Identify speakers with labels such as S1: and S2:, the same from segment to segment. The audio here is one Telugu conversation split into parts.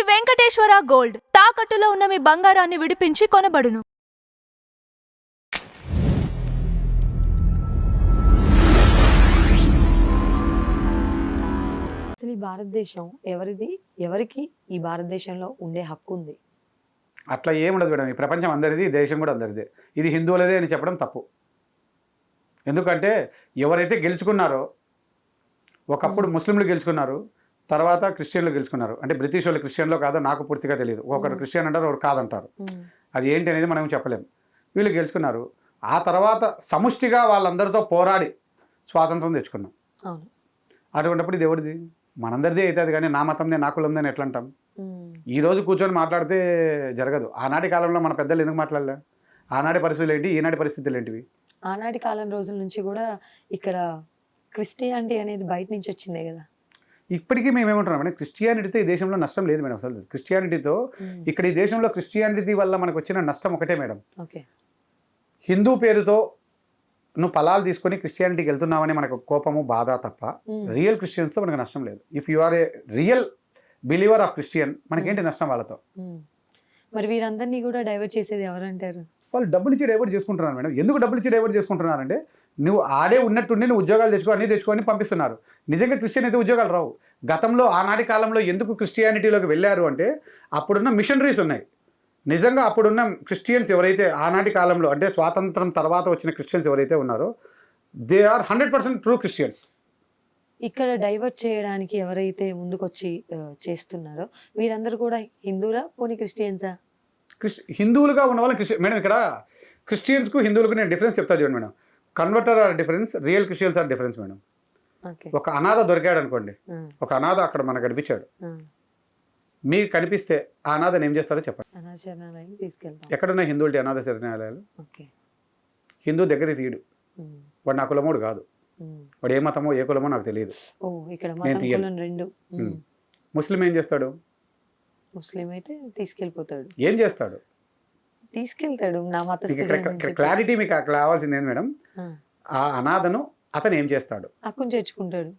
S1: వెంకటేశ్వర గోల్డ్ తాకట్టులో ఉన్న మీ బంగారాన్ని విడిపించి కొనబడును.
S2: అసలు ఈ భారతదేశం ఎవరిది? ఎవరికి ఈ భారతదేశంలో ఉండే హక్కు ఉంది?
S3: అట్లా ఏముండదు మేడం. ఈ ప్రపంచం అందరిది, దేశం కూడా అందరిదే. ఇది హిందువులదే అని చెప్పడం తప్పు. ఎందుకంటే ఎవరైతే గెలుచుకున్నారో, ఒకప్పుడు ముస్లింలు గెలుచుకున్నారు, తర్వాత క్రిస్టియన్లు గెలుచుకున్నారు. అంటే బ్రిటిష్ వాళ్ళు క్రిస్టియన్లో కాదో నాకు పూర్తిగా తెలియదు. ఒకరు క్రిస్టియన్ అంటారు, ఒకరు కాదంటారు. అది ఏంటి అనేది మనం చెప్పలేము. వీళ్ళు గెలుచుకున్నారు. ఆ తర్వాత సముష్టిగా వాళ్ళందరితో పోరాడి స్వాతంత్రం తెచ్చుకున్నాం. అటువంటిప్పుడు ఇది ఎవరిది? మనందరిదే అవుతుంది. కానీ నా మతందే, నా కులందే అని ఎట్లా అంటాం? ఈ రోజు కూర్చొని మాట్లాడితే జరగదు. ఆనాటి కాలంలో మన పెద్దలు ఎందుకు మాట్లాడలే? ఆనాటి పరిస్థితులు ఏంటి, ఈనాటి పరిస్థితులు ఏంటివి?
S2: ఆనాటి కాలం రోజుల నుంచి కూడా ఇక్కడ క్రిస్టియానిటీ అనేది బయట నుంచి వచ్చిందే కదా.
S3: ఇప్పటికీ మేము ఏమంటున్నాం అంటే క్రిస్టియానిటీతో ఈ దేశంలో నష్టం లేదు మేడం. అసలు క్రిస్టియానిటీతో ఇక్కడ ఈ దేశంలో క్రిస్టియానిటీ వల్ల మనకు వచ్చిన నష్టం ఒకటే మేడం.
S2: ఓకే,
S3: హిందూ పేరుతో నువ్వు ఫలాలు తీసుకొని క్రిస్టియానిటీకి వెళ్తున్నావని మనకు కోపము, బాధ తప్ప రియల్ క్రిస్టియన్స్తో మనకు నష్టం లేదు. If you are a real believer of Christian, మనకేంటి నష్టం వాళ్ళతో?
S2: మరి వీరందరినీ కూడా డైవర్ట్ చేసేది ఎవరంటారు?
S3: వాళ్ళు డబ్బులు ఇచ్చి డైవర్ట్ చేసుకుంటున్నారు మేడం. ఎందుకు డబ్బులు ఇచ్చి డైవర్ట్ చేసుకుంటున్నారంటే, నువ్వు ఆడే ఉన్నట్టుండి నువ్వు ఉద్యోగాలు తెచ్చుకో, అన్నీ తెచ్చుకొని పంపిస్తున్నారు. నిజంగా క్రిస్టియన్ అయితే ఉద్యోగాలు రావు. గతంలో ఆనాటి కాలంలో ఎందుకు క్రిస్టియానిటీలోకి వెళ్ళారు అంటే, అప్పుడున్న మిషనరీస్ ఉన్నాయి. నిజంగా అప్పుడున్న క్రిస్టియన్స్ ఎవరైతే ఆనాటి కాలంలో, అంటే స్వాతంత్రం తర్వాత వచ్చిన క్రిస్టియన్స్ ఎవరైతే ఉన్నారో, దే ఆర్ 100% ట్రూ క్రిస్టియన్స్.
S2: ఇక్కడ డైవర్ట్ చేయడానికి ఎవరైతే ముందుకొచ్చి చేస్తున్నారో వీరందరూ కూడా హిందువులా, పోనీ క్రిస్టియన్సా?
S3: హిందువులుగా ఉన్న వాళ్ళని క్రిస్టియన్ మేడం. ఇక్కడ క్రిస్టియన్స్కు హిందువులకు నేను డిఫరెన్స్ చెప్తా చూడండి madam. Converter are difference, real Christians are difference madam. ఒక అనాథ దొరికాడు అనుకోండి, ఒక అనాథ అక్కడ మనకు కనిపించాడు, మీకు కనిపిస్తే ఆ అనాథని ఏం చేస్తారో చెప్పండి. ఎక్కడున్న హిందువులకి అనాథ శరణాలయాలు? హిందూ దగ్గర తీయడు. వాడు నా కులమోడు కాదు. వాడు ఏ మతమో ఏ కులమో నాకు తెలియదు. నేను తీయను. ముస్లిం ఏం చేస్తాడు?
S2: ముస్లిం అయితే తీసుకెళ్ళిపోతాడు.
S3: ఏం చేస్తాడు?
S2: తీసుకెళ్తాడు. నా మత
S3: క్లారిటీ మీకు అక్కడ కావాల్సింది ఏంది మేడం? ఆ అనాథను అతను ఏం చేస్తాడు?
S2: హక్కును చేర్చుకుంటాడు.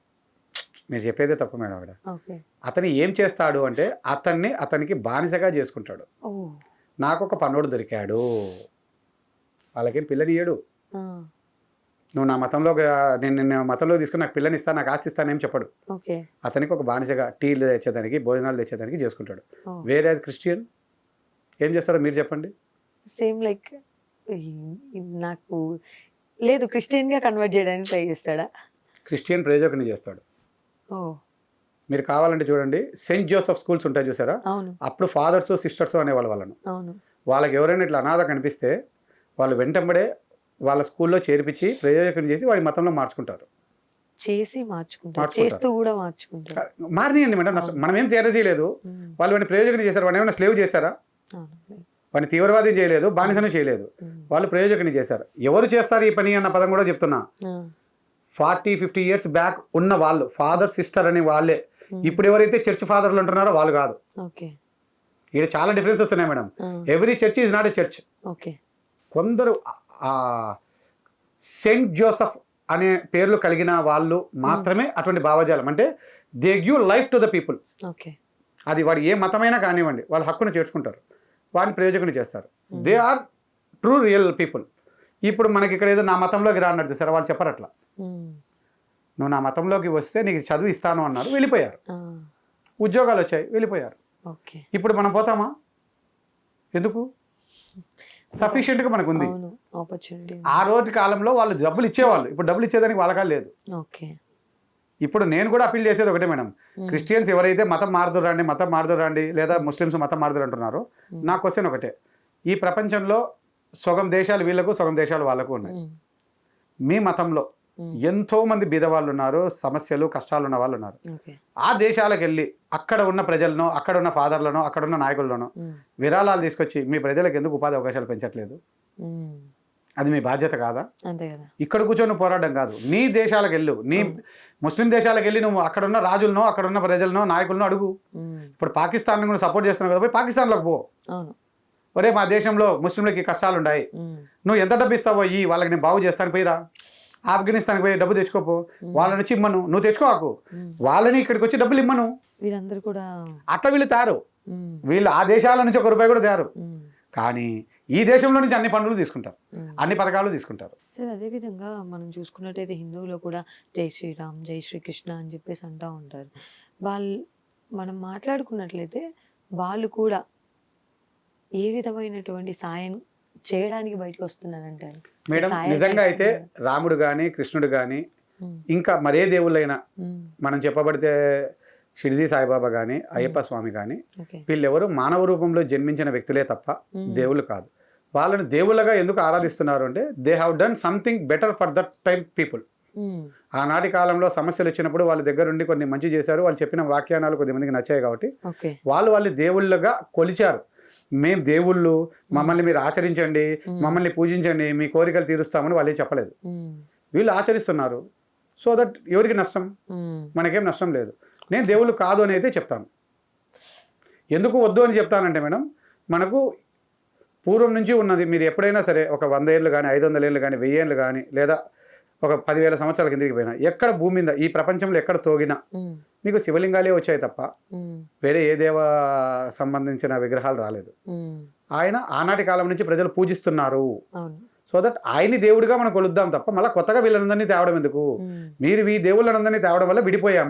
S3: మీరు చెప్పేదే తప్పు మేడం. అక్కడ అతను ఏం చేస్తాడు అంటే, అతనికి బానిసగా చేసుకుంటాడు. నాకు ఒక పన్నోడు దొరికాడు, వాళ్ళకేం పిల్లనియ్యడు. నువ్వు నా మతంలో, నేను మతంలో తీసుకుని నాకు పిల్లని ఇస్తాను, నాకు ఆస్తి ఇస్తానేం చెప్పడు. అతనికి ఒక బానిసగా టీలు తెచ్చేదానికి, భోజనాలు తెచ్చేదానికి చేసుకుంటాడు. వేరే క్రిస్టియన్ ఏం చేస్తారో మీరు చెప్పండి.
S2: సేమ్ లైక్ నాకు లేదు, క్రిస్టియన్ గా కన్వర్ట్ చేయడానికి ట్రై చేస్తాడా?
S3: క్రిస్టియన్ ప్రయోజకుని చేస్తాడు. మీరు కావాలంటే చూడండి, సెయింట్ జోసెఫ్ స్కూల్స్ ఉంటాయి చూసారా? అప్పుడు ఫాదర్స్ సిస్టర్స్ అనేవాళ్ళు వాళ్ళను. వాళ్ళకి ఎవరైనా ఇట్లా అనాథ కనిపిస్తే వాళ్ళు వెంటబడే వాళ్ళ స్కూల్లో చేర్పించి ప్రయోజకుని చేసి వాడి మతంలో మార్చుకుంటారు. మారినాయండి మేడం. మనం ఏం తీయలేదు. వాళ్ళు వాడిని ప్రయోజకుని చేశారు. వాడిని ఏమైనా స్లేవ్ చేశారా? వాడిని తీవ్రవాదం చేయలేదు, బానిసను చేయలేదు. వాళ్ళు ప్రయోజకుని చేశారు. ఎవరు చేస్తారు ఈ పని అన్న పదం కూడా చెప్తున్నా. 40-50 years బ్యాక్ ఉన్న వాళ్ళు ఫాదర్ సిస్టర్ అని వాళ్ళే. ఇప్పుడు ఎవరైతే చర్చ్ ఫాదర్లు ఉంటున్నారో వాళ్ళు కాదు. ఇక్కడ చాలా డిఫరెన్సెస్ ఉన్నాయి madam. Every church is not a church. కొందరు సెయింట్ జోసెఫ్ అనే పేర్లు కలిగిన వాళ్ళు మాత్రమే అటువంటి భావజాలం. అంటే they give life to the people. అది వాడు ఏ మతమైనా కానివ్వండి, వాళ్ళ హక్కును చేర్చుకుంటారు, వాడిని ప్రయోజకుని చేస్తారు. They are true real people. ఇప్పుడు మనకి ఇక్కడ ఏదో నా మతంలోకి రా అన్నట్టు చూసారా, వాళ్ళు చెప్పరు అట్లా. నువ్వు నా మతంలోకి వస్తే నీకు చదువు ఇస్తాను అన్నారు, వెళ్ళిపోయారు. ఉద్యోగాలు వచ్చాయి, వెళ్ళిపోయారు. ఇప్పుడు మనం పోతామా? ఎందుకు? సఫిషియెంట్గా మనకు ఉంది. ఆ రోజు కాలంలో వాళ్ళు డబ్బులు ఇచ్చేవాళ్ళు, ఇప్పుడు డబ్బులు ఇచ్చేదానికి వాళ్ళకా లేదు. ఇప్పుడు నేను కూడా అప్పీల్ చేసేది ఒకటే మేడం. క్రిస్టియన్స్ ఎవరైతే మతం మారుదురండి లేదా ముస్లిమ్స్ మతం మారుదురు అంటున్నారో, నా క్వశ్చన్ ఒకటే. ఈ ప్రపంచంలో సగం దేశాలు వీళ్ళకు, సగం దేశాలు వాళ్ళకు ఉన్నాయి. మీ మతంలో ఎంతో మంది బీదవాళ్ళు ఉన్నారు, సమస్యలు కష్టాలు ఉన్న వాళ్ళు ఉన్నారు. ఆ దేశాలకు వెళ్ళి అక్కడ ఉన్న ప్రజలను, అక్కడ ఉన్న ఫాదర్లను, అక్కడ ఉన్న నాయకులను విరాళాలు తీసుకొచ్చి మీ ప్రజలకు ఎందుకు ఉపాధి అవకాశాలు పెంచట్లేదు? అది మీ బాధ్యత కాదా? ఇక్కడ కూర్చొని పోరాటం కాదు. నీ దేశాలకు వెళ్ళు, నీ ముస్లిం దేశాలకు వెళ్ళి నువ్వు అక్కడున్న రాజులను, అక్కడున్న ప్రజలను, నాయకులను అడుగు. ఇప్పుడు పాకిస్తాన్ కూడా సపోర్ట్ చేస్తున్నావు కదా, పోయి పాకిస్తాన్లోకి పో. ఒరే మా దేశంలో ముస్లింలకి కష్టాలు ఉన్నాయి, నువ్వు ఎంత డబ్బు ఇస్తావో వాళ్ళకి నేను బాగు చేస్తాను, పోయిరా. ఆఫ్ఘనిస్తాన్కి పోయి డబ్బు తెచ్చుకోపో, వాళ్ళని వచ్చి ఇమ్మను, నువ్వు తెచ్చుకోకు, వాళ్ళని ఇక్కడికి వచ్చి డబ్బులు ఇమ్మను.
S2: వీళ్ళందరూ కూడా
S3: అట్లా వీళ్ళు తారు. వీళ్ళు ఆ దేశాల నుంచి ₹1 కూడా తేరు, కానీ ఈ దేశంలో నుంచి అన్ని పనులు తీసుకుంటారు, అన్ని పథకాలు తీసుకుంటారు.
S2: సరే, అదేవిధంగా మనం చూసుకున్నట్టయితే హిందువులో కూడా జై శ్రీరామ్, జై శ్రీకృష్ణ అని చెప్పేసి అంటూ ఉంటారు. మనం మాట్లాడుకున్నట్లయితే వాళ్ళు కూడా ఏ విధమైనటువంటి సాయం చేయడానికి బయటకు వస్తున్నారంటారు
S3: మేడం? నిజంగా అయితే రాముడు కానీ కృష్ణుడు కానీ ఇంకా మరే దేవుళ్ళైనా మనం చెప్పబడితే షిరిడి సాయిబాబా కానీ అయ్యప్ప స్వామి కానీ వీళ్ళెవరు మానవ రూపంలో జన్మించిన వ్యక్తులే తప్ప దేవుళ్ళు కాదు. వాళ్ళని దేవుళ్ళగా ఎందుకు ఆరాధిస్తున్నారు అంటే they have done something better for that time people. ఆనాటి కాలంలో సమస్యలు వచ్చినప్పుడు వాళ్ళ దగ్గర ఉండి కొన్ని మంచి చేశారు, వాళ్ళు చెప్పిన వ్యాఖ్యానాలు కొద్దిమందికి నచ్చాయి కాబట్టి వాళ్ళు దేవుళ్ళగా కొలిచారు. మేము దేవుళ్ళు, మమ్మల్ని మీరు ఆచరించండి, మమ్మల్ని పూజించండి, మీ కోరికలు తీరుస్తామని వాళ్ళు చెప్పలేదు. వీళ్ళు ఆచరిస్తున్నారు. సో దట్ ఎవరికి నష్టం? మనకేం నష్టం లేదు. నేను దేవుళ్ళు కాదు అని అయితే చెప్తాను. ఎందుకు వద్దు అని చెప్తానంటే మేడం, మనకు పూర్వం నుంచి ఉన్నది. మీరు ఎప్పుడైనా సరే ఒక 100 ఏళ్ళు కానీ 500 ఏళ్ళు కానీ 1000 ఏళ్ళు కానీ లేదా ఒక 10,000 సంవత్సరాల కిందకి పోయినా, ఎక్కడ భూమి మీద ఈ ప్రపంచంలో ఎక్కడ తోగినా మీకు శివలింగాలే వచ్చాయి తప్ప వేరే ఏ దేవ సంబంధించిన విగ్రహాలు రాలేదు. ఆయన ఆనాటి కాలం నుంచి ప్రజలు పూజిస్తున్నారు. సో దట్ ఆయన్ని దేవుడిగా మనం కొలుద్దాం తప్ప మళ్ళీ కొత్తగా వీళ్ళందరినీ తేవడం ఎందుకు? మీరు ఈ దేవుళ్ళందరినీ తేవడం వల్ల విడిపోయాం.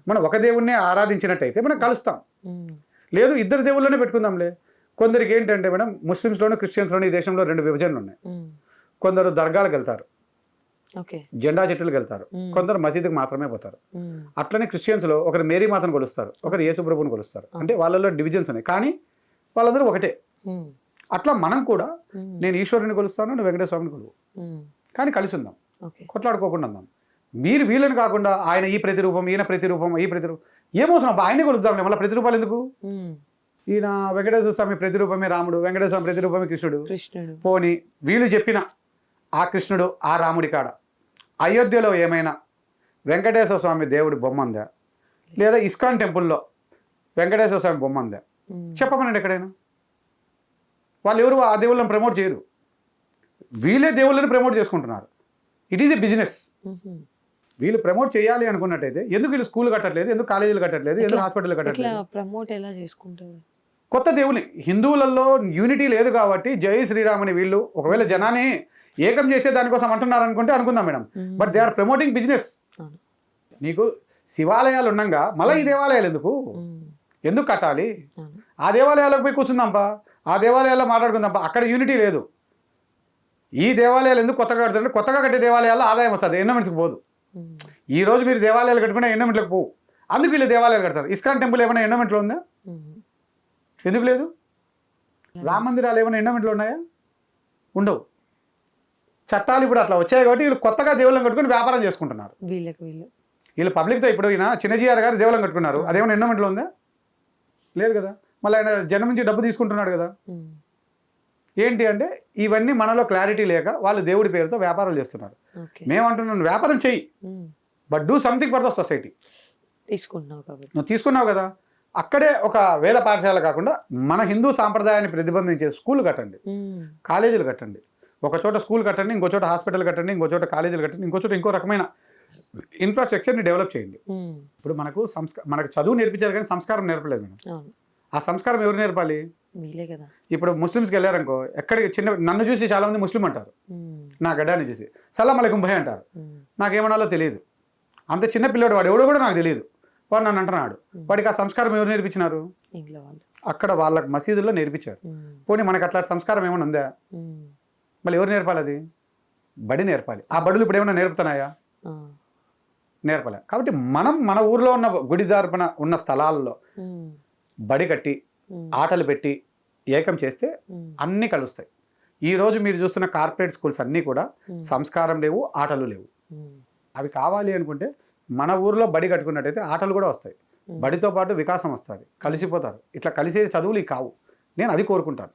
S3: మనం ఒక దేవుణ్ణి ఆరాధించినట్టయితే మనం కలుస్తాం. లేదు, ఇద్దరు దేవుళ్ళనే పెట్టుకుందాంలే. కొందరికి ఏంటంటే మేడం, ముస్లిమ్స్లోను క్రిస్టియన్స్లోను ఈ దేశంలో 2 విభజనలు ఉన్నాయి. కొందరు దర్గాలకు వెళ్తారు, జెండా చెట్టులకు వెళ్తారు, కొందరు మసీదుకి మాత్రమే పోతారు. అట్లనే క్రిస్టియన్స్లో ఒకరు మేరీ మాతను కొలుస్తారు, ఒకరు యేసు ప్రభువుని కొలుస్తారు. అంటే వాళ్ళలో డివిజన్స్ ఉన్నాయి, కానీ వాళ్ళందరూ ఒకటే. అట్లా మనం కూడా నేను ఈశ్వరుని కొలుస్తాను, నువ్వు వెంకటేశ్వర స్వామిని కొలువు, కానీ కలిసి ఉందాం, కొట్లాడుకోకుండా ఉందాం. మీరు వీళ్ళని కాకుండా ఆయన ఈ ప్రతిరూపం, ఈయన ప్రతిరూపం, ఈ ప్రతిరూపం ఏమోసం ఆయనే కొలుద్దాం. మళ్ళీ ప్రతిరూపాలు ఎందుకు? ఈయన వెంకటేశ్వర స్వామి ప్రతిరూపమే రాముడు, వెంకటేశ్వర స్వామి ప్రతిరూపమే కృష్ణుడు. పోని వీళ్ళు చెప్పిన ఆ కృష్ణుడు ఆ రాముడి కాడ అయోధ్యలో ఏమైనా వెంకటేశ్వర స్వామి దేవుడి బొమ్మ ఉందా? లేదా ఇస్కాన్ టెంపుల్లో వెంకటేశ్వర స్వామి బొమ్మ ఉందా? చెప్పమనండి ఎక్కడైనా. వాళ్ళు ఎవరు ఆ దేవుళ్ళని ప్రమోట్ చేయరు, వీళ్ళే దేవుళ్ళని ప్రమోట్ చేసుకుంటున్నారు. It is a business. వీళ్ళు ప్రమోట్ చేయాలి అనుకున్నట్టయితే ఎందుకు వీళ్ళు స్కూల్ కట్టట్లేదు, ఎందుకు కాలేజీలు కట్టట్లేదు, ఎందుకు హాస్పిటల్ కట్టట్లేదు?
S2: ప్రమోట్ ఎలా చేసుకుంటారు?
S3: కొత్త దేవుని హిందువులలో యూనిటీ లేదు కాబట్టి జై శ్రీరామ్ అని వీళ్ళు ఒకవేళ జనాన్ని ఏకం చేసే దానికోసం అంటున్నారు అనుకుంటే అనుకుందాం madam. But they are promoting business. నీకు శివాలయాలు ఉండగా మళ్ళీ ఈ దేవాలయాలు ఎందుకు కట్టాలి? ఆ దేవాలయాలకు పోయి కూర్చుందాంపా, ఆ దేవాలయాల్లో మాట్లాడుకుందాంపా. అక్కడ యూనిటీ లేదు. ఈ దేవాలయాలు ఎందుకు కొత్తగా కడతారంటే కొత్తగా కట్టే దేవాలయాల్లో ఆదాయం వస్తుంది, ఎండోమెంట్స్కి పోదు. ఈ రోజు మీరు దేవాలయాలు కట్టుకున్నా ఎండోమెంట్లకు పోవు, అందుకు వీళ్ళు దేవాలయాలు కడతారు. ఇస్కాన్ టెంపుల్ ఏమైనా ఎండోమెంట్లో ఉందా? ఎందుకు లేదు? రామ మందిరాలు ఏమైనా ఎండోమెంట్లో ఉన్నాయా? ఉండవు. చట్టాలు ఇప్పుడు అట్లా వచ్చాయి కాబట్టి వీళ్ళు కొత్తగా దేవుళ్ళని కట్టుకుని వ్యాపారం చేసుకుంటున్నారు. వీళ్ళు పబ్లిక్తో ఇప్పుడు ఈయన చిన్నజీఆర్ గారు దేవుళ్ళని కట్టుకున్నారు, అదేమైనా ఎండోమెంట్లో ఉందా? లేదు కదా. మళ్ళీ ఆయన జనం నుంచి డబ్బు తీసుకుంటున్నాడు కదా. ఏంటి అంటే ఇవన్నీ మనలో క్లారిటీ లేక వాళ్ళు దేవుడి పేరుతో వ్యాపారాలు చేస్తున్నారు. మేమంటున్నాను వ్యాపారం చెయ్యి, but do something for the society. నువ్వు తీసుకున్నావు కదా, అక్కడే ఒక వేద పాఠశాల కాకుండా మన హిందూ సాంప్రదాయాన్ని ప్రతిబంధించే స్కూల్ కట్టండి, కాలేజీలు కట్టండి. ఒక చోట స్కూల్ కట్టండి, ఇంకో చోట హాస్పిటల్ కట్టండి, ఇంకో చోట కాలేజీలు కట్టండి, ఇంకో చోట ఇంకో రకమైన ఇన్ఫ్రాస్ట్రక్చర్ని డెవలప్ చేయండి. ఇప్పుడు మనకు చదువు నేర్పించారు కానీ సంస్కారం నేర్పలేదు మేడం. ఆ సంస్కారం ఎవరు నేర్పాలి? ఇప్పుడు ముస్లిమ్స్కి వెళ్ళారనుకో, ఎక్కడికి నన్ను చూసి చాలా మంది ముస్లిం అంటారు, నా గడ్డాన్ని చూసి సలాం అలైకుం భయ్ అంటారు. నాకేమనాలో తెలియదు. అంత చిన్న పిల్లడు వాడు ఎవడో కూడా నాకు తెలియదు, వాడు నన్ను అంటున్నాడు. వాడికి ఆ సంస్కారం ఎవరు నేర్పించినారు? అక్కడ వాళ్ళకి మసీదుల్లో నేర్పించారు. పోనీ మనకు అట్లా సంస్కారం ఏమైనా ఉందా? మళ్ళీ ఎవరు నేర్పాలి? అది బడి నేర్పాలి. ఆ బడులు ఇప్పుడు ఏమైనా నేర్పుతున్నాయా? నేర్పలే. కాబట్టి మనం మన ఊర్లో ఉన్న గుడి తరపున ఉన్న స్థలాల్లో బడి కట్టి ఆటలు పెట్టి ఏకం చేస్తే అన్నీ కలుస్తాయి. ఈరోజు మీరు చూస్తున్న కార్పొరేట్ స్కూల్స్ అన్నీ కూడా సంస్కారం లేవు, ఆటలు లేవు. అవి కావాలి అనుకుంటే మన ఊర్లో బడి కట్టుకున్నట్టయితే ఆటలు కూడా వస్తాయి, బడితో పాటు వికాసం వస్తుంది, కలిసిపోతారు. ఇట్లా కలిసే చదువులు కావు. నేను అది కోరుకుంటాను.